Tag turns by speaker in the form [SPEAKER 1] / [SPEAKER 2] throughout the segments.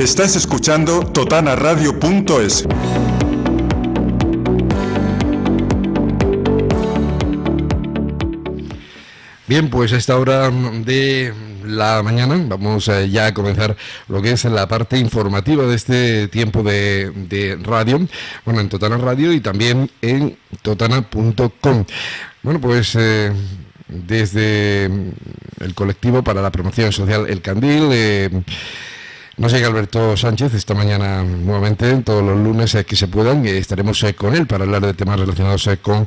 [SPEAKER 1] Estás escuchando totanaradio.es.
[SPEAKER 2] Bien, pues a esta hora de la mañana vamos ya a comenzar lo que es la parte informativa de este tiempo de radio, bueno, en Totana Radio y también en totana.com. Bueno, pues desde el colectivo para la promoción social El Candil, nos llega Alberto Sánchez esta mañana nuevamente, todos los lunes que se puedan, estaremos con él para hablar de temas relacionados con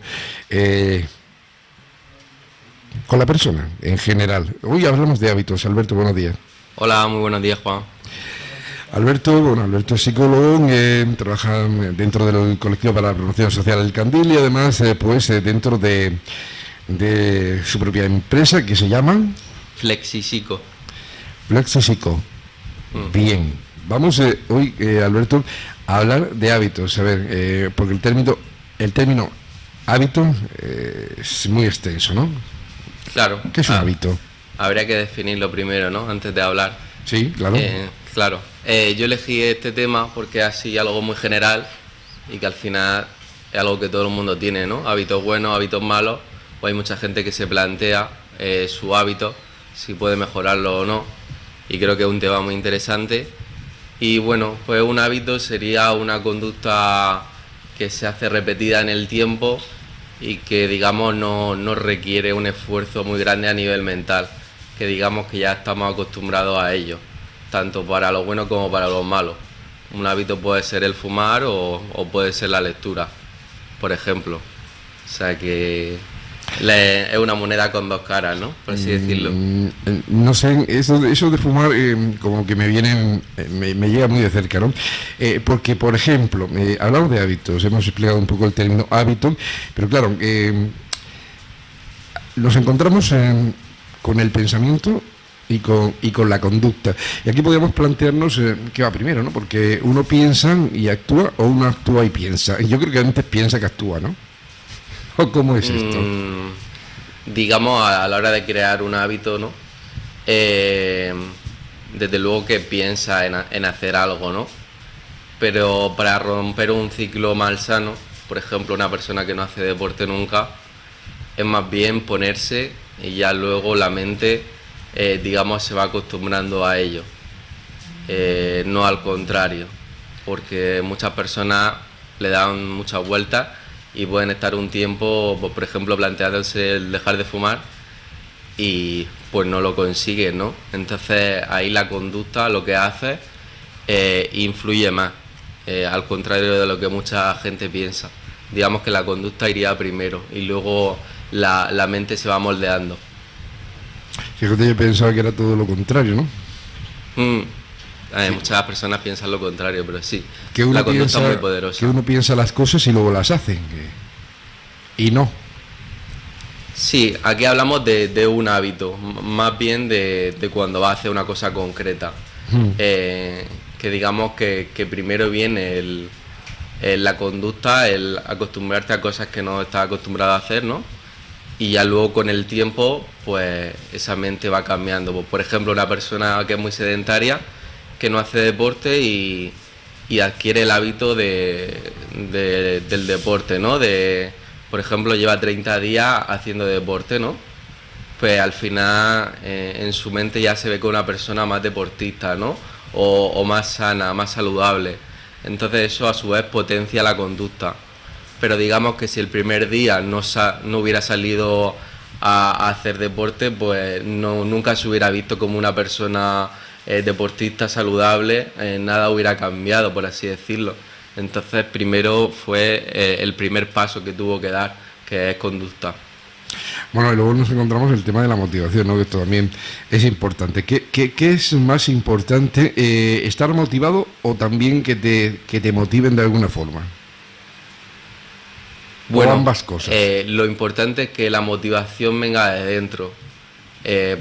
[SPEAKER 2] la persona en general. Hoy hablamos de hábitos. Alberto, buenos días.
[SPEAKER 3] Hola, muy buenos días, Juan.
[SPEAKER 2] Alberto es psicólogo, trabaja dentro del colectivo para la promoción social El Candil y además dentro de su propia empresa que se llama
[SPEAKER 3] Flexipsico.
[SPEAKER 2] Bien, vamos hoy, Alberto, a hablar de hábitos. A ver, porque el término hábito es muy extenso, ¿no?
[SPEAKER 3] Claro.
[SPEAKER 2] ¿Qué es un hábito?
[SPEAKER 3] Habría que definirlo primero, ¿no? Antes de hablar.
[SPEAKER 2] Sí, claro.
[SPEAKER 3] Claro. Yo elegí este tema porque es así algo muy general y que al final es algo que todo el mundo tiene, ¿no? Hábitos buenos, hábitos malos. Pues hay mucha gente que se plantea su hábito, si puede mejorarlo o no. Y creo que es un tema muy interesante. Y bueno, pues un hábito sería una conducta que se hace repetida en el tiempo y que digamos no requiere un esfuerzo muy grande a nivel mental, que digamos que ya estamos acostumbrados a ello, tanto para lo bueno como para lo malo. Un hábito puede ser el fumar o puede ser la lectura, por ejemplo. O sea que es una moneda con dos caras, ¿no? Por así decirlo.
[SPEAKER 2] No sé, eso de fumar como que me llega muy de cerca, ¿no? Porque, por ejemplo, hablamos de hábitos, hemos explicado un poco el término hábito, pero claro, nos encontramos con el pensamiento y con la conducta. Y aquí podríamos plantearnos qué va primero, ¿no? Porque uno piensa y actúa, o uno actúa y piensa. Yo creo que antes piensa que actúa, ¿no? ¿O cómo es esto?
[SPEAKER 3] Digamos, a la hora de crear un hábito, ¿no? Desde luego que piensa en hacer algo, ¿no? Pero para romper un ciclo malsano, por ejemplo, una persona que no hace deporte nunca, es más bien ponerse y ya luego la mente, digamos, se va acostumbrando a ello. No al contrario, porque muchas personas le dan muchas vueltas y pueden estar un tiempo, pues, por ejemplo, planteándose el dejar de fumar y pues no lo consiguen, ¿no? Entonces ahí la conducta lo que hace influye más, al contrario de lo que mucha gente piensa. Digamos que la conducta iría primero y luego la mente se va moldeando.
[SPEAKER 2] Fíjate, yo pensaba que era todo lo contrario, ¿no?
[SPEAKER 3] Muchas personas piensan lo contrario, pero sí,
[SPEAKER 2] que uno
[SPEAKER 3] la conducta
[SPEAKER 2] piensa,
[SPEAKER 3] es muy poderosa.
[SPEAKER 2] Que uno piensa las cosas y luego las hace, y no.
[SPEAKER 3] Sí, aquí hablamos de un hábito, más bien de cuando vas a hacer una cosa concreta. Que digamos que primero viene la conducta, el acostumbrarte a cosas que no estás acostumbrado a hacer, ¿no? Y ya luego con el tiempo, pues esa mente va cambiando. Pues, por ejemplo, una persona que es muy sedentaria, que no hace deporte y adquiere el hábito del deporte, ¿no? Por ejemplo, lleva 30 días haciendo deporte, ¿no? Pues al final en su mente ya se ve como una persona más deportista, ¿no? O más sana, más saludable. Entonces eso a su vez potencia la conducta. Pero digamos que si el primer día no hubiera salido a hacer deporte, pues nunca se hubiera visto como una persona deportista saludable, nada hubiera cambiado, por así decirlo. Entonces primero fue el primer paso que tuvo que dar, que es conducta.
[SPEAKER 2] Bueno, y luego nos encontramos el tema de la motivación, ¿no? Que esto también es importante. ¿Qué es más importante, estar motivado o también que te motiven de alguna forma?
[SPEAKER 3] Bueno,
[SPEAKER 2] o ambas cosas.
[SPEAKER 3] Lo importante es que la motivación venga de dentro,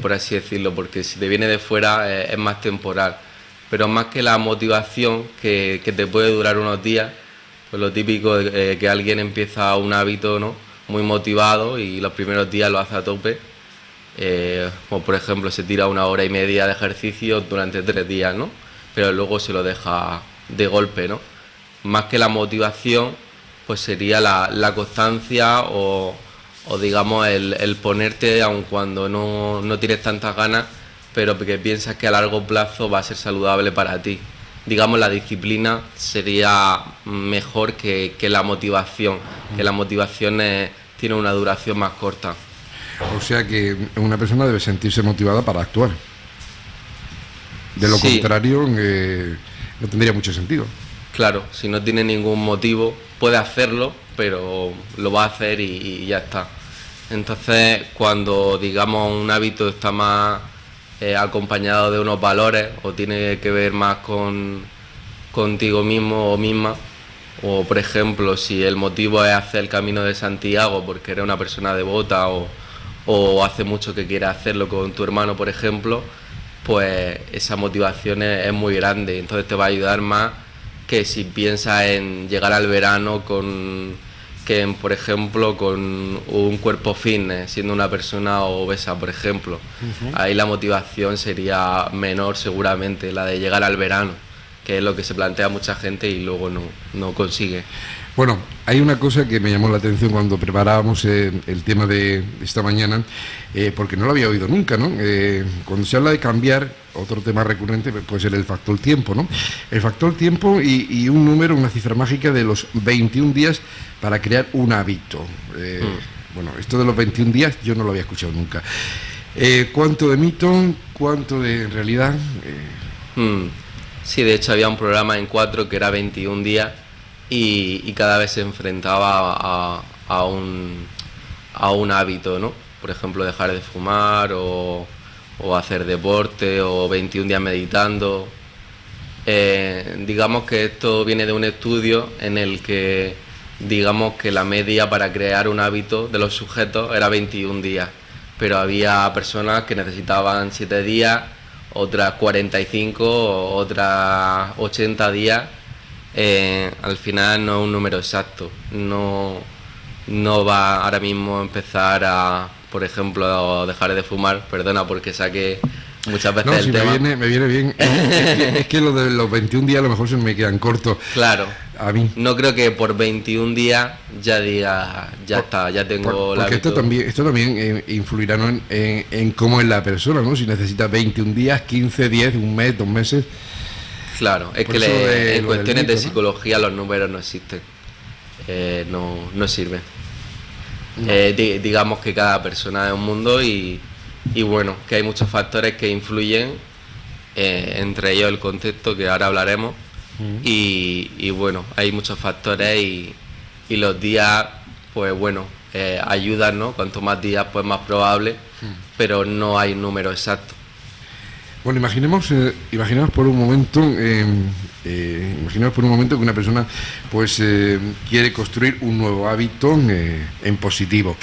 [SPEAKER 3] por así decirlo, porque si te viene de fuera es más temporal. Pero más que la motivación, que te puede durar unos días, pues lo típico de que alguien empieza un hábito, ¿no?, muy motivado y los primeros días lo hace a tope, como por ejemplo se tira 1 hora y media de ejercicio durante 3 días, ¿no? pero luego se lo deja de golpe, ¿no? Más que la motivación, pues sería la constancia o digamos el ponerte aun cuando no tienes tantas ganas, pero que piensas que a largo plazo va a ser saludable para ti. Digamos, la disciplina sería mejor que la motivación, que la motivación tiene una duración más corta.
[SPEAKER 2] O sea que una persona debe sentirse motivada para actuar. De lo
[SPEAKER 3] Sí.
[SPEAKER 2] contrario, no tendría mucho sentido.
[SPEAKER 3] Claro, si no tiene ningún motivo, puede hacerlo, pero lo va a hacer y ya está. Entonces, cuando digamos un hábito está más acompañado de unos valores o tiene que ver más contigo mismo o misma, o por ejemplo, si el motivo es hacer el Camino de Santiago porque eres una persona devota o hace mucho que quieres hacerlo con tu hermano, por ejemplo, pues esa motivación es muy grande, entonces te va a ayudar más que si piensas en llegar al verano por ejemplo, con un cuerpo fitness, siendo una persona obesa, por ejemplo. Ahí la motivación sería menor seguramente, la de llegar al verano, que es lo que se plantea mucha gente y luego no consigue.
[SPEAKER 2] Bueno, hay una cosa que me llamó la atención cuando preparábamos el tema de esta mañana, porque no lo había oído nunca, ¿no? Cuando se habla de cambiar, otro tema recurrente puede ser el factor tiempo, ¿no? El factor tiempo y un número, una cifra mágica de los 21 días para crear un hábito. Bueno, esto de los 21 días yo no lo había escuchado nunca. ¿Cuánto de mito, cuánto de realidad?
[SPEAKER 3] Sí, de hecho había un programa en 4 que era 21 días y cada vez se enfrentaba a un hábito, ¿no? Por ejemplo, dejar de fumar o hacer deporte o 21 días meditando. Digamos que esto viene de un estudio en el que digamos que la media para crear un hábito de los sujetos era 21 días, pero había personas que necesitaban 7 días, otras 45, otras 80 días. Al final no es un número exacto, no va ahora mismo a empezar a, por ejemplo, a dejar de fumar, perdona porque saqué muchas veces
[SPEAKER 2] No,
[SPEAKER 3] el
[SPEAKER 2] si
[SPEAKER 3] tema.
[SPEAKER 2] me viene bien. Es que lo de los 21 días a lo mejor se me quedan cortos.
[SPEAKER 3] Claro,
[SPEAKER 2] A mí.
[SPEAKER 3] no creo que por 21 días ya diga, ya está, ya tengo el
[SPEAKER 2] Porque
[SPEAKER 3] hábito.
[SPEAKER 2] esto también influirá, ¿no? en cómo es la persona, ¿no? Si necesita 21 días, 15, 10, un mes, 2 meses.
[SPEAKER 3] Claro, es
[SPEAKER 2] Por
[SPEAKER 3] que
[SPEAKER 2] eso
[SPEAKER 3] en
[SPEAKER 2] lo del
[SPEAKER 3] cuestiones
[SPEAKER 2] mito,
[SPEAKER 3] de
[SPEAKER 2] ¿no?
[SPEAKER 3] psicología los números no existen, no sirven.
[SPEAKER 2] No.
[SPEAKER 3] Digamos que cada persona es un mundo y bueno, que hay muchos factores que influyen, entre ellos el contexto, que ahora hablaremos, y bueno, hay muchos factores y los días, pues bueno, ayudan, ¿no? Cuanto más días, pues más probable, pero no hay un número exacto.
[SPEAKER 2] Bueno, imaginemos por un momento, que una persona pues quiere construir un nuevo hábito en positivo.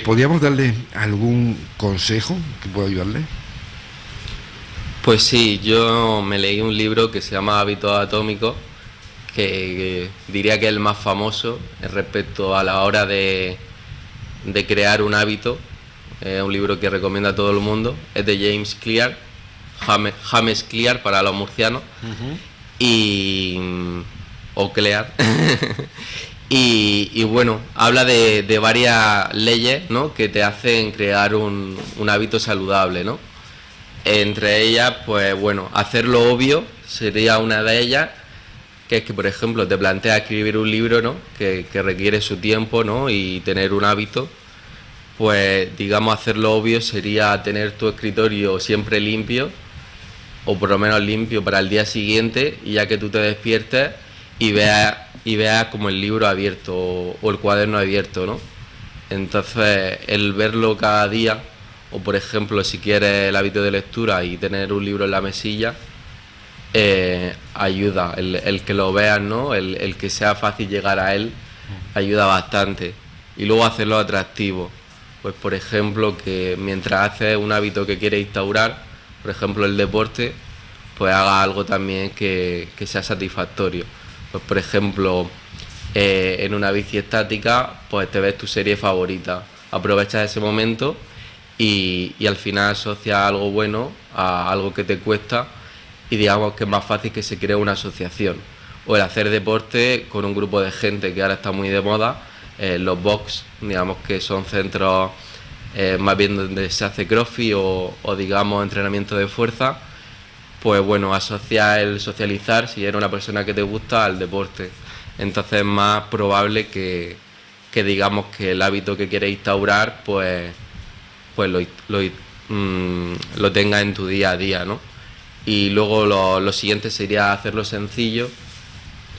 [SPEAKER 2] ¿Podríamos darle algún consejo que pueda ayudarle?
[SPEAKER 3] Pues sí, yo me leí un libro que se llama Hábitos Atómicos, que diría que es el más famoso respecto a la hora de crear un hábito. Es un libro que recomienda a todo el mundo, es de James Clear, James Clear para los murcianos, o Clear. Y bueno, habla de varias leyes, ¿no? Que te hacen crear un hábito saludable, ¿no? Entre ellas, pues bueno, hacer lo obvio sería una de ellas, que es que, por ejemplo, te planteas escribir un libro, ¿no? Que requiere su tiempo, ¿no? Y tener un hábito. Pues digamos, hacer lo obvio sería tener tu escritorio siempre limpio, o por lo menos limpio para el día siguiente, y ya que tú te despiertes y veas como el libro abierto o el cuaderno abierto, ¿no? Entonces, el verlo cada día, o por ejemplo, si quieres el hábito de lectura y tener un libro en la mesilla, ayuda. El que lo veas, ¿no? El que sea fácil llegar a él, ayuda bastante. Y luego hacerlo atractivo. Pues por ejemplo, que mientras haces un hábito que quieres instaurar, por ejemplo el deporte, pues haga algo también que sea satisfactorio. Pues por ejemplo, en una bici estática, pues te ves tu serie favorita, aprovechas ese momento y al final asocias algo bueno a algo que te cuesta y digamos que es más fácil que se cree una asociación. O el hacer deporte con un grupo de gente, que ahora está muy de moda, los box, digamos que son centros más bien donde se hace crossfit o digamos entrenamiento de fuerza. Pues bueno, asocia el socializar, si eres una persona que te gusta, al deporte. Entonces es más probable que digamos que el hábito que quieres instaurar, pues lo tengas en tu día a día, ¿no? Y luego lo siguiente sería hacerlo sencillo,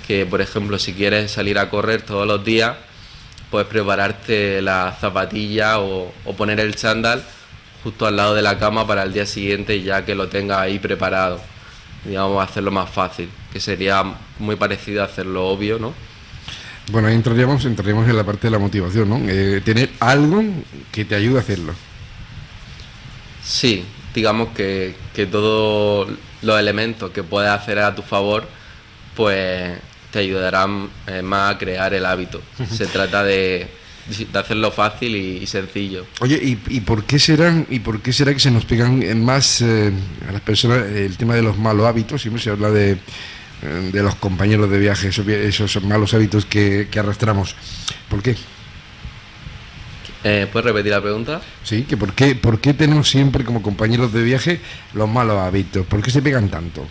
[SPEAKER 3] que por ejemplo si quieres salir a correr todos los días, puedes prepararte la zapatilla o poner el chándal justo al lado de la cama para el día siguiente, ya que lo tengas ahí preparado. Digamos, hacerlo más fácil, que sería muy parecido a hacerlo obvio, ¿no?
[SPEAKER 2] Bueno, ahí entraríamos en la parte de la motivación, ¿no? Tener algo que te ayude a hacerlo.
[SPEAKER 3] Sí, digamos que todos los elementos que puedes hacer a tu favor, pues te ayudarán más a crear el hábito. Se trata de hacerlo fácil y sencillo.
[SPEAKER 2] Oye, ¿y por qué será que se nos pegan más a las personas el tema de los malos hábitos? Siempre se habla de los compañeros de viaje, esos malos hábitos que arrastramos. ¿Por qué?
[SPEAKER 3] ¿Puedes repetir la pregunta?
[SPEAKER 2] Sí, que por qué tenemos siempre como compañeros de viaje los malos hábitos. ¿Por qué se pegan tanto?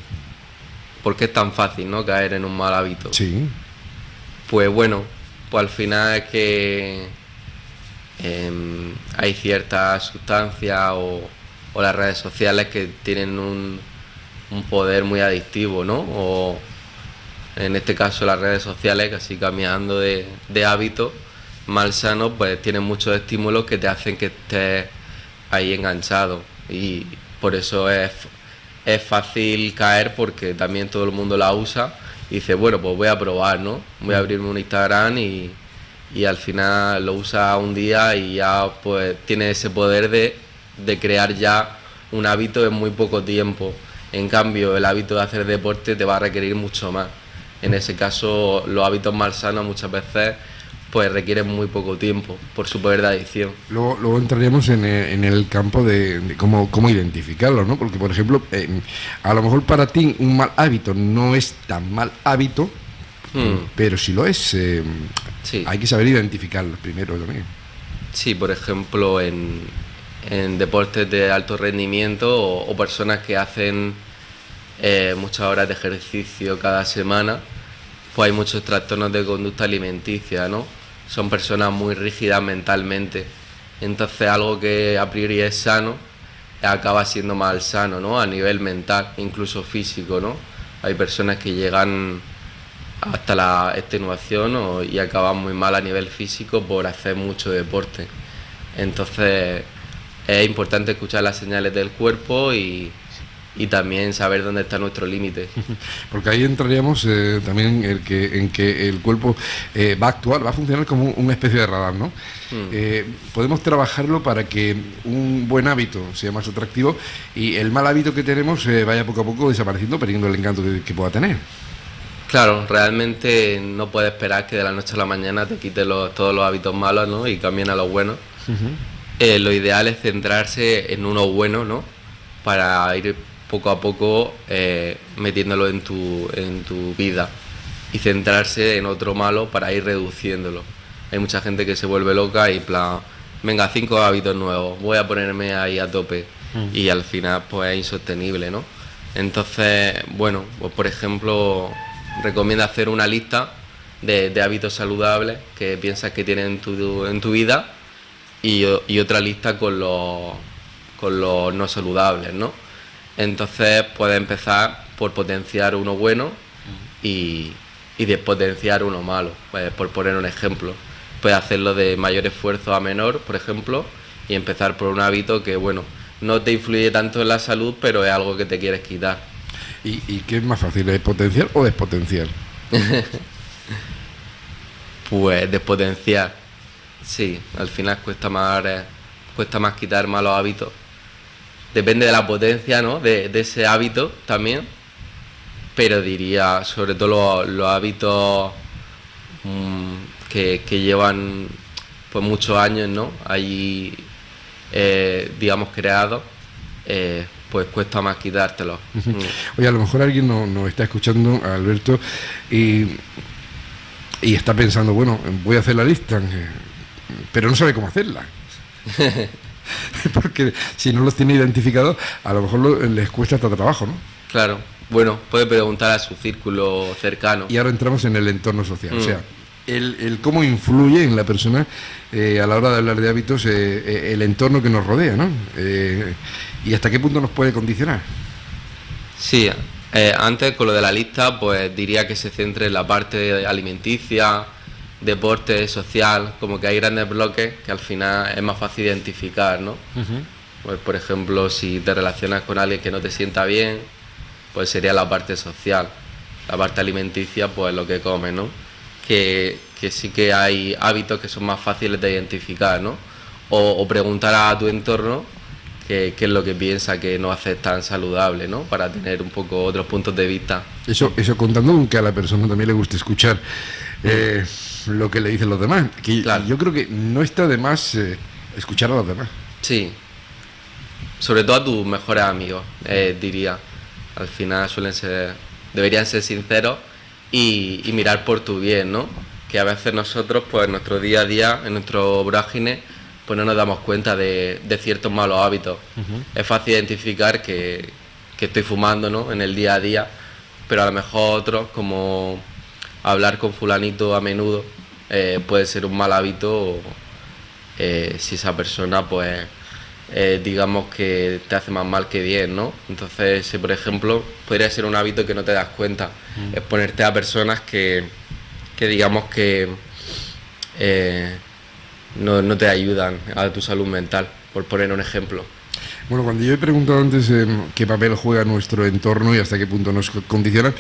[SPEAKER 3] Porque es tan fácil, ¿no?, caer en un mal hábito.
[SPEAKER 2] Sí.
[SPEAKER 3] Pues bueno, pues al final es que hay ciertas sustancias o las redes sociales que tienen un poder muy adictivo, ¿no? O en este caso las redes sociales, casi cambiando de hábito malsano, pues tienen muchos estímulos que te hacen que estés ahí enganchado, y por eso es fácil caer, porque también todo el mundo la usa y dice, bueno, pues voy a probar, ¿no? Voy a abrirme un Instagram y al final lo usa un día y ya pues tiene ese poder de crear ya un hábito en muy poco tiempo. En cambio, el hábito de hacer deporte te va a requerir mucho más. En ese caso, los hábitos malsanos muchas veces pues requieren muy poco tiempo por su poder de adicción.
[SPEAKER 2] Luego entraríamos en el campo de cómo identificarlo, ¿no? Porque, por ejemplo, a lo mejor para ti un mal hábito no es tan mal hábito, pero si lo es,
[SPEAKER 3] sí.
[SPEAKER 2] Hay que saber identificarlo primero también.
[SPEAKER 3] Sí, por ejemplo, en deportes de alto rendimiento o personas que hacen muchas horas de ejercicio cada semana, pues hay muchos trastornos de conducta alimenticia, ¿no? Son personas muy rígidas mentalmente. Entonces algo que a priori es sano acaba siendo malsano, ¿no? A nivel mental, incluso físico, ¿no? Hay personas que llegan hasta la extenuación y acaban muy mal a nivel físico por hacer mucho deporte. Entonces es importante escuchar las señales del cuerpo y también saber dónde está nuestro límite.
[SPEAKER 2] Porque ahí entraríamos también en que el cuerpo va a actuar, va a funcionar como una especie de radar, ¿no? Podemos trabajarlo para que un buen hábito sea más atractivo y el mal hábito que tenemos vaya poco a poco desapareciendo, perdiendo el encanto que pueda tener.
[SPEAKER 3] Claro, realmente no puedes esperar que de la noche a la mañana te quites todos los hábitos malos, ¿no?, y cambien a los buenos. Lo ideal es centrarse en uno bueno, ¿no?, para ir poco a poco metiéndolo en tu vida, y centrarse en otro malo para ir reduciéndolo. Hay mucha gente que se vuelve loca y plan, venga, 5 hábitos nuevos, voy a ponerme ahí a tope, y al final pues es insostenible, ¿no? Entonces, bueno, pues por ejemplo, recomiendo hacer una lista de hábitos saludables que piensas que tienes en tu vida, y otra lista con los no saludables, ¿no? Entonces puedes empezar por potenciar uno bueno y despotenciar uno malo, pues, por poner un ejemplo. Puedes hacerlo de mayor esfuerzo a menor, por ejemplo, y empezar por un hábito que, bueno, no te influye tanto en la salud, pero es algo que te quieres quitar.
[SPEAKER 2] ¿Y qué es más fácil, potenciar o despotenciar?
[SPEAKER 3] Pues despotenciar. Sí, al final cuesta más quitar malos hábitos. Depende de la potencia, ¿no?, de ese hábito también, pero diría sobre todo los hábitos que llevan pues muchos años, ¿no?, allí digamos creados, pues cuesta más quitártelo.
[SPEAKER 2] Oye, a lo mejor alguien nos está escuchando, Alberto, y está pensando, bueno, voy a hacer la lista, pero no sabe cómo hacerla. Porque si no los tiene identificados, a lo mejor les cuesta hasta trabajo, ¿no?
[SPEAKER 3] Claro, bueno, puede preguntar a su círculo cercano.
[SPEAKER 2] Y ahora entramos en el entorno social, o sea, el cómo influye en la persona a la hora de hablar de hábitos el entorno que nos rodea, ¿no? Y hasta qué punto nos puede condicionar.
[SPEAKER 3] Sí, antes con lo de la lista, pues diría que se centre en la parte alimenticia, deporte, social, como que hay grandes bloques que al final es más fácil identificar, ¿no? Pues por ejemplo, si te relacionas con alguien que no te sienta bien, pues sería la parte social. La parte alimenticia, pues lo que comes, ¿no? Que sí que hay hábitos que son más fáciles de identificar, ¿no? O preguntar a tu entorno qué es lo que piensa que no hace tan saludable, ¿no? Para tener un poco otros puntos de vista.
[SPEAKER 2] Eso contando que a la persona también le guste escuchar lo que le dicen los demás. Que claro. Yo creo que no está de más escuchar a los demás.
[SPEAKER 3] Sí. Sobre todo a tus mejores amigos, diría. Al final deberían ser sinceros y mirar por tu bien, ¿no? Que a veces nosotros, pues en nuestro día a día, en nuestro vorágine, pues no nos damos cuenta de ciertos malos hábitos. Es fácil identificar que estoy fumando, ¿no? En el día a día, pero a lo mejor otros, como hablar con fulanito a menudo, puede ser un mal hábito si esa persona, pues, digamos que te hace más mal que bien, ¿no? Entonces, por ejemplo, podría ser un hábito que no te das cuenta, exponerte a personas que digamos que no te ayudan a tu salud mental, por poner un ejemplo.
[SPEAKER 2] Bueno, cuando yo he preguntado antes qué papel juega nuestro entorno y hasta qué punto nos condicionan,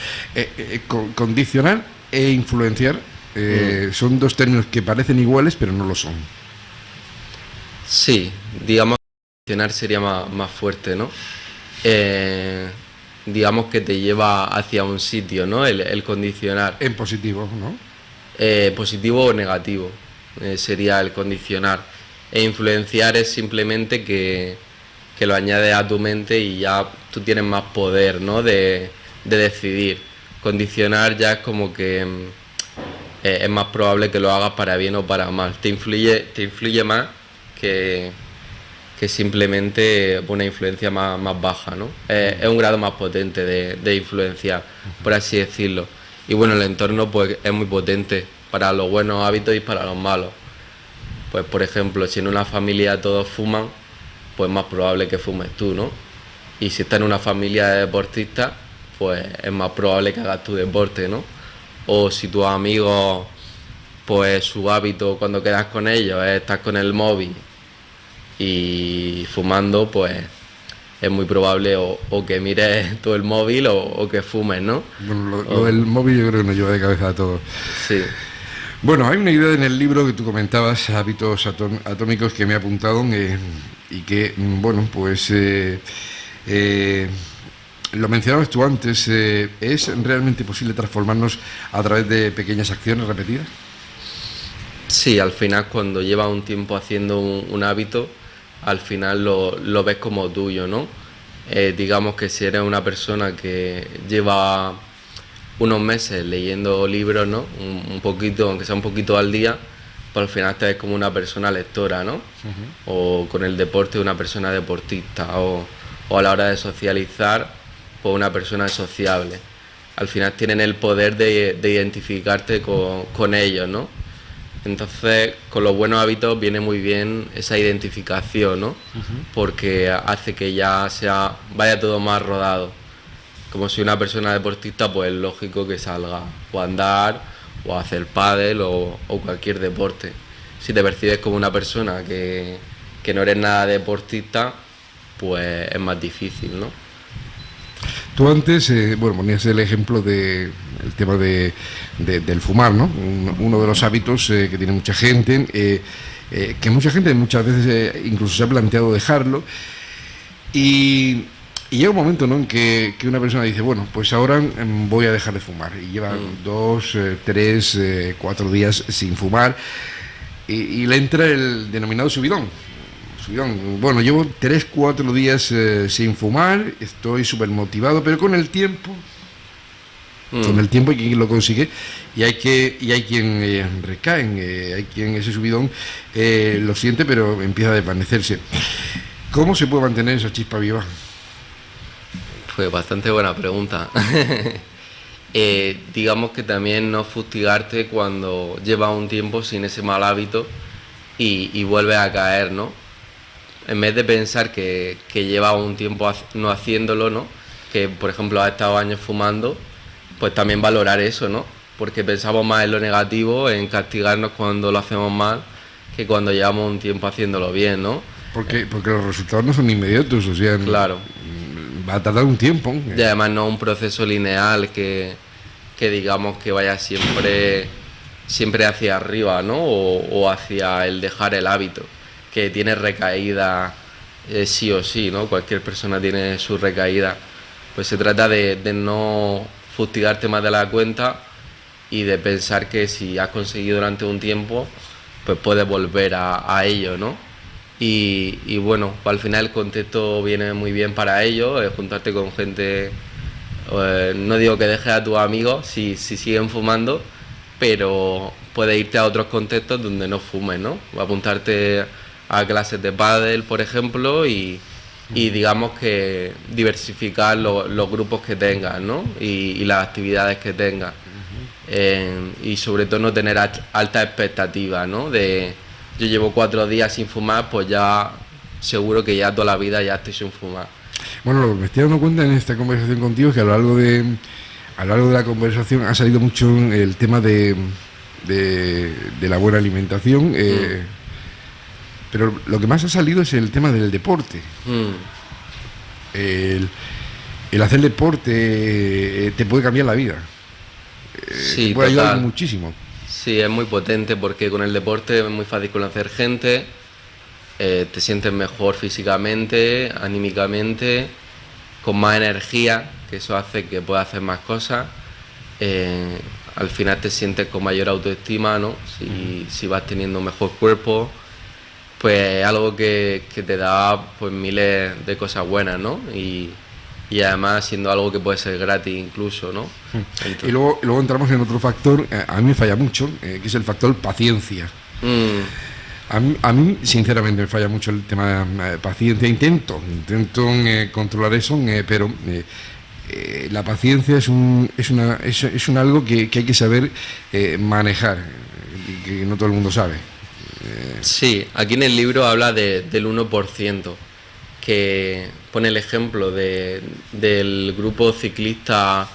[SPEAKER 2] condicionar e influenciar son dos términos que parecen iguales, pero no lo son.
[SPEAKER 3] Sí, digamos que condicionar sería más fuerte, ¿no? Digamos que te lleva hacia un sitio, ¿no? El condicionar.
[SPEAKER 2] En positivo, ¿no?
[SPEAKER 3] Positivo o negativo sería el condicionar. E influenciar es simplemente que lo añades a tu mente y ya tú tienes más poder, ¿no? de decidir. Condicionar ya es como que es más probable que lo hagas para bien o para mal. Te influye más que simplemente una influencia más baja, ¿no? Es un grado más potente de influenciar, por así decirlo. Y bueno, el entorno pues es muy potente para los buenos hábitos y para los malos. Pues por ejemplo, si en una familia todos fuman, pues más probable que fumes tú, ¿no? Y si estás en una familia de deportistas, pues es más probable que hagas tu deporte, ¿no? O si tus amigos, pues su hábito cuando quedas con ellos es estar con el móvil y fumando, pues es muy probable o que mires todo el móvil o que fumes, ¿no?
[SPEAKER 2] Bueno, lo del móvil yo creo que nos lleva de cabeza a todos.
[SPEAKER 3] Sí.
[SPEAKER 2] Bueno, hay una idea en el libro que tú comentabas, hábitos atómicos, que me he apuntado y que, bueno, pues lo mencionabas tú antes, ¿es realmente posible transformarnos a través de pequeñas acciones repetidas?
[SPEAKER 3] Sí, al final cuando llevas un tiempo haciendo un hábito, al final lo ves como tuyo, ¿no? Digamos que si eres una persona que lleva unos meses leyendo libros, ¿no? Un poquito, aunque sea un poquito al día, pues al final te ves como una persona lectora, ¿no? O con el deporte una persona deportista, o a la hora de socializar, pues una persona sociable. Al final tienen el poder de identificarte con ellos, ¿no? Entonces, con los buenos hábitos viene muy bien esa identificación, ¿no? Porque hace que ya vaya todo más rodado. Como si una persona deportista, pues es lógico que salga o a andar, o a hacer pádel o cualquier deporte. Si te percibes como una persona que no eres nada deportista, pues es más difícil, ¿no?
[SPEAKER 2] Tú antes, bueno, ponías el ejemplo del tema del fumar, ¿no? Uno de los hábitos que tiene mucha gente, que mucha gente muchas veces incluso se ha planteado dejarlo. Y llega un momento, ¿no?, en que una persona dice, bueno, pues ahora voy a dejar de fumar. Y lleva 2, 3, 4 días sin fumar y le entra el denominado subidón. subidón. Bueno, llevo 3-4 días sin fumar, estoy súper motivado, pero con el tiempo hay quien lo consigue y hay quien recae, hay quien ese subidón lo siente, pero empieza a desvanecerse. ¿Cómo se puede mantener esa chispa viva?
[SPEAKER 3] Pues bastante buena pregunta. Digamos que también no fustigarte cuando llevas un tiempo sin ese mal hábito y vuelves a caer, ¿no? En vez de pensar que llevas un tiempo no haciéndolo, ¿no? Que por ejemplo has estado años fumando, pues también valorar eso, ¿no? Porque pensamos más en lo negativo, en castigarnos cuando lo hacemos mal, que cuando llevamos un tiempo haciéndolo bien, ¿no?
[SPEAKER 2] Porque los resultados no son inmediatos, o sea,
[SPEAKER 3] claro,
[SPEAKER 2] va a tardar un tiempo.
[SPEAKER 3] Y además no es un proceso lineal que digamos que vaya siempre hacia arriba, ¿no? O hacia el dejar el hábito, que tiene recaída sí o sí, ¿no? Cualquier persona tiene su recaída. Pues se trata de no fustigarte más de la cuenta y de pensar que si has conseguido durante un tiempo, pues puedes volver a ello, ¿no? Y bueno, al final el contexto viene muy bien para ello, juntarte con gente, no digo que dejes a tus amigos si siguen fumando, pero puedes irte a otros contextos donde no fumes, ¿no? Apuntarte a clases de pádel, por ejemplo, y digamos que diversificar los grupos que tengas, ¿no? Y las actividades que tengas. Y sobre todo no tener altas expectativas, ¿no? Yo llevo 4 días sin fumar, pues ya seguro que ya toda la vida ya estoy sin fumar.
[SPEAKER 2] Bueno, lo que me estoy dando cuenta en esta conversación contigo es que a lo largo de la conversación ha salido mucho el tema de la buena alimentación, pero lo que más ha salido es el tema del deporte. El hacer deporte te puede cambiar la vida.
[SPEAKER 3] Sí,
[SPEAKER 2] te puede
[SPEAKER 3] total.
[SPEAKER 2] ayudar muchísimo.
[SPEAKER 3] Sí, es muy potente porque con el deporte es muy fácil conocer gente, te sientes mejor físicamente, anímicamente, con más energía, que eso hace que puedas hacer más cosas. Al final te sientes con mayor autoestima, ¿no? Si vas teniendo un mejor cuerpo, pues es algo que te da pues miles de cosas buenas, ¿no? Y además siendo algo que puede ser gratis incluso, ¿no? Entonces,
[SPEAKER 2] Y luego entramos en otro factor, a mí me falla mucho, que es el factor paciencia. A mí, sinceramente, me falla mucho el tema de paciencia. Intento controlar eso, pero la paciencia es un algo que hay que saber manejar, que no todo el mundo sabe.
[SPEAKER 3] Sí, aquí en el libro habla del 1%, que pone el ejemplo del grupo ciclista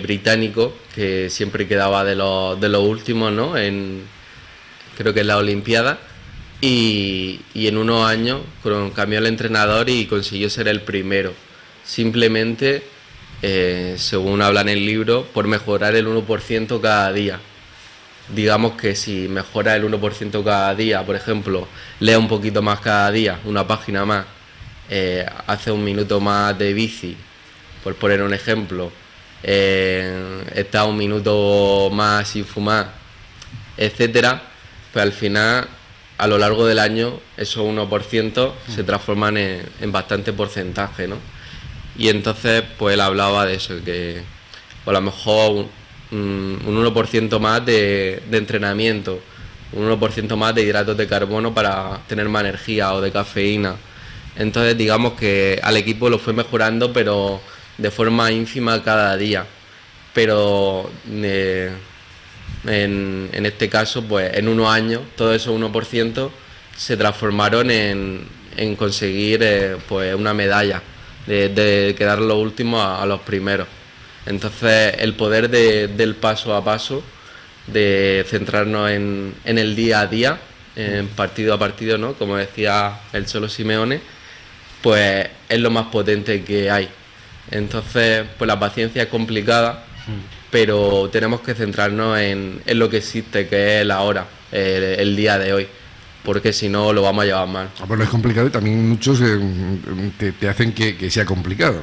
[SPEAKER 3] británico, que siempre quedaba de los últimos, ¿no? Creo que en la Olimpiada, y en unos años cambió el entrenador y consiguió ser el primero. Simplemente, según habla en el libro, por mejorar el 1% cada día. Digamos que si mejora el 1% cada día, por ejemplo, lee un poquito más cada día, una página más, hace 1 minuto más de bici, por poner un ejemplo, está 1 minuto más sin fumar, etcétera, pues al final, a lo largo del año, esos 1% se transforman en bastante porcentaje, ¿no? Y entonces, pues él hablaba de eso, que a lo mejor un 1% más de entrenamiento, un 1% más de hidratos de carbono para tener más energía o de cafeína. Entonces digamos que al equipo lo fue mejorando, pero de forma ínfima cada día. Pero en este caso, pues en unos años, todos esos 1% se transformaron en conseguir pues una medalla, de quedar los últimos a los primeros. Entonces el poder del paso a paso, de centrarnos en el día a día, en partido a partido, ¿no? Como decía el Cholo Simeone, pues es lo más potente que hay. Entonces, pues la paciencia es complicada, pero tenemos que centrarnos en lo que existe, que es la hora, el día de hoy, porque si no lo vamos a llevar mal.
[SPEAKER 2] Bueno, es complicado y también muchos te hacen que sea complicado.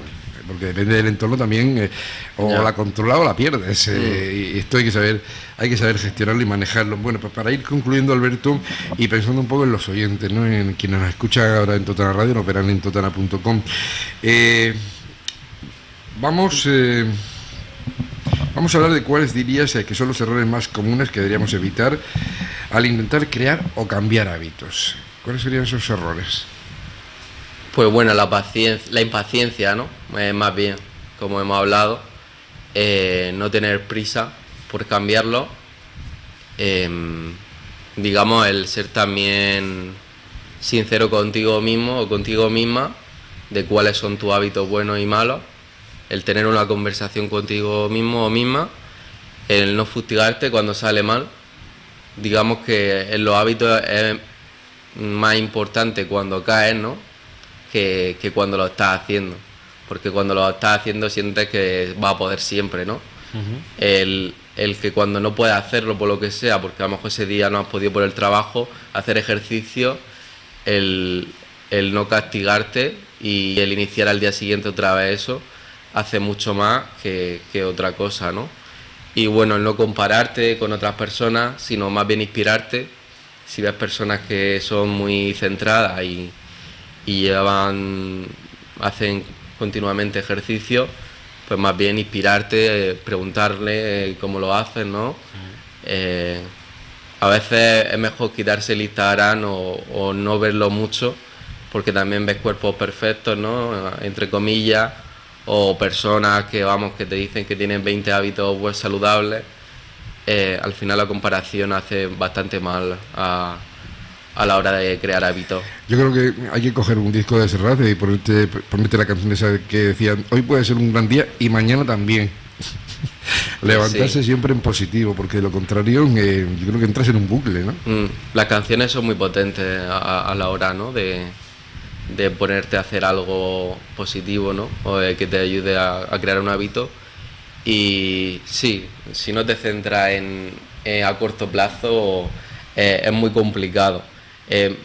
[SPEAKER 2] porque depende del entorno también, o
[SPEAKER 3] Ya.
[SPEAKER 2] la controlas o la pierdes. Y esto hay que saber gestionarlo y manejarlo. Bueno, pues para ir concluyendo, Alberto, y pensando un poco en los oyentes, ¿no? En quienes nos escuchan ahora en Totana Radio, nos verán en totana.com. Vamos a hablar de cuáles dirías que son los errores más comunes que deberíamos evitar al intentar crear o cambiar hábitos. ¿Cuáles serían esos errores?
[SPEAKER 3] Pues bueno, la impaciencia, ¿no? Más bien, como hemos hablado, no tener prisa por cambiarlo, digamos, el ser también sincero contigo mismo o contigo misma de cuáles son tus hábitos buenos y malos, el tener una conversación contigo mismo o misma, el no fustigarte cuando sale mal. Digamos que en los hábitos es más importante cuando caes, ¿no? que cuando lo estás haciendo, porque cuando lo estás haciendo sientes que vas a poder siempre, ¿no? El que cuando no puedes hacerlo por lo que sea, porque a lo mejor ese día no has podido por el trabajo, hacer ejercicio, el no castigarte y el iniciar al día siguiente otra vez eso, hace mucho más que otra cosa, ¿no? Y bueno, el no compararte con otras personas, sino más bien inspirarte. Si ves personas que son muy centradas y hacen continuamente ejercicio, pues más bien inspirarte, preguntarle cómo lo hacen, ¿no? A veces es mejor quitarse el Instagram o no verlo mucho, porque también ves cuerpos perfectos, ¿no? Entre comillas, o personas que te dicen que tienen 20 hábitos pues, saludables. Al final la comparación hace bastante mal a la hora de crear hábitos.
[SPEAKER 2] Yo creo que hay que coger un disco de Serrat y ponerte la canción esa que decía: hoy puede ser un gran día y mañana también. Levantarse siempre en positivo, porque de lo contrario yo creo que entras en un bucle, ¿no?
[SPEAKER 3] Las canciones son muy potentes a la hora, ¿no? de ponerte a hacer algo positivo, ¿no? O que te ayude a crear un hábito. Y sí, si no te centras a corto plazo, es muy complicado.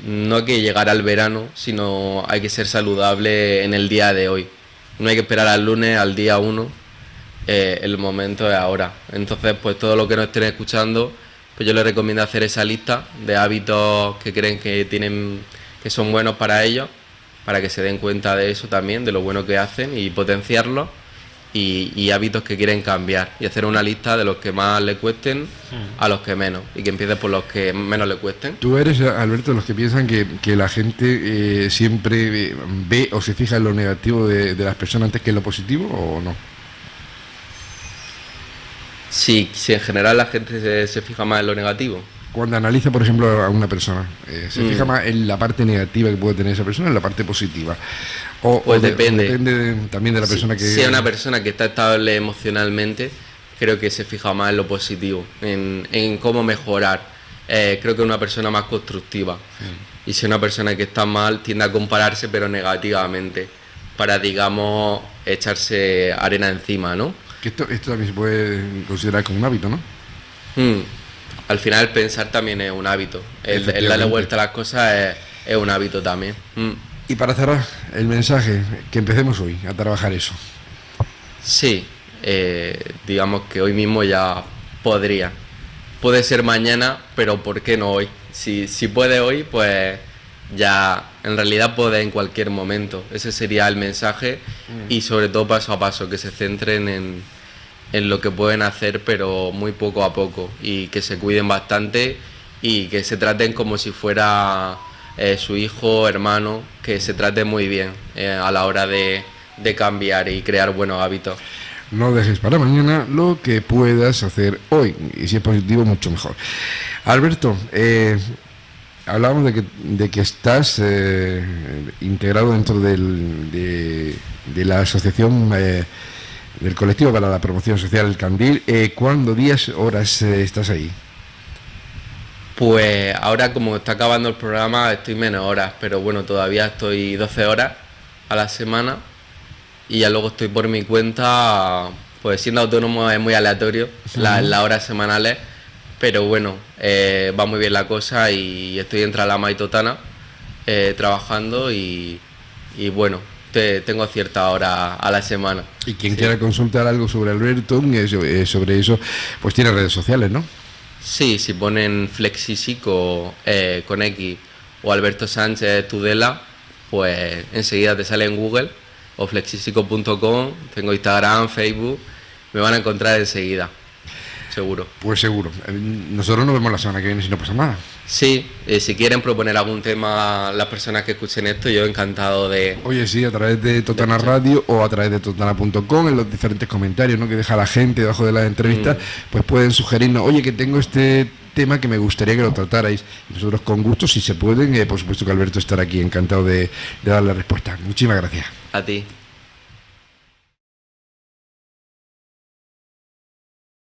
[SPEAKER 3] No hay que llegar al verano, sino hay que ser saludable en el día de hoy. No hay que esperar al lunes, al día 1. El momento es ahora. Entonces, pues todo lo que nos estén escuchando, pues yo les recomiendo hacer esa lista de hábitos que creen que son buenos para ellos, para que se den cuenta de eso también, de lo bueno que hacen y potenciarlos, y hábitos que quieren cambiar, y hacer una lista de los que más le cuesten a los que menos, y que empiecen por los que menos le cuesten.
[SPEAKER 2] ¿Tú eres, Alberto, de los que piensan que la gente siempre ve o se fija en lo negativo de las personas antes que en lo positivo, o no?
[SPEAKER 3] Sí, si en general la gente se fija más en lo negativo.
[SPEAKER 2] Cuando analiza, por ejemplo, a una persona, ¿se fija más en la parte negativa que puede tener esa persona o en la parte positiva?
[SPEAKER 3] Pues depende.
[SPEAKER 2] Depende también de la persona que...
[SPEAKER 3] Si es una persona que está estable emocionalmente, creo que se fija más en lo positivo, en cómo mejorar. Creo que es una persona más constructiva. Y si es una persona que está mal, tiende a compararse, pero negativamente, para, digamos, echarse arena encima, ¿no?
[SPEAKER 2] Que esto también se puede considerar como un hábito, ¿no?
[SPEAKER 3] Al final pensar también es un hábito. El darle vuelta a las cosas es un hábito también.
[SPEAKER 2] Y para cerrar el mensaje, que empecemos hoy a trabajar eso.
[SPEAKER 3] Sí, digamos que hoy mismo ya podría. Puede ser mañana, pero ¿por qué no hoy? Si puede hoy, pues ya en realidad puede en cualquier momento. Ese sería el mensaje, y sobre todo paso a paso, que se centren en lo que pueden hacer, pero muy poco a poco, y que se cuiden bastante y que se traten como si fuera su hijo, hermano, que se trate muy bien a la hora de cambiar y crear buenos hábitos.
[SPEAKER 2] No dejes para mañana lo que puedas hacer hoy, y si es positivo, mucho mejor. Alberto, hablábamos de que estás integrado dentro de la asociación del colectivo para la promoción social El Candil. ¿Cuándo, días, horas estás ahí?
[SPEAKER 3] Pues ahora, como está acabando el programa, estoy menos horas, pero bueno, todavía estoy 12 horas a la semana, y ya luego estoy por mi cuenta. Pues siendo autónomo es muy aleatorio las horas semanales, pero bueno, va muy bien la cosa, y estoy entre Alhama y Totana trabajando, y bueno, tengo cierta hora a la semana.
[SPEAKER 2] Y quien quiera consultar algo sobre Alberto, sobre eso, pues tiene redes sociales, ¿no?
[SPEAKER 3] Sí, si ponen Flexipsico con X o Alberto Sánchez Tudela, pues enseguida te sale en Google, o flexipsico.com, tengo Instagram, Facebook, me van a encontrar enseguida, seguro.
[SPEAKER 2] Pues seguro. Nosotros nos vemos la semana que viene si no pasa nada.
[SPEAKER 3] Sí, si quieren proponer algún tema las personas que escuchen esto, yo encantado de...
[SPEAKER 2] Oye, sí, a través de Totana Radio o a través de totana.com, en los diferentes comentarios, ¿no?, que deja la gente debajo de las entrevistas, pues pueden sugerirnos, oye, que tengo este tema que me gustaría que lo tratarais. Y nosotros con gusto, si se pueden, por supuesto que Alberto estará aquí, encantado de darle respuesta. Muchísimas gracias.
[SPEAKER 3] A ti.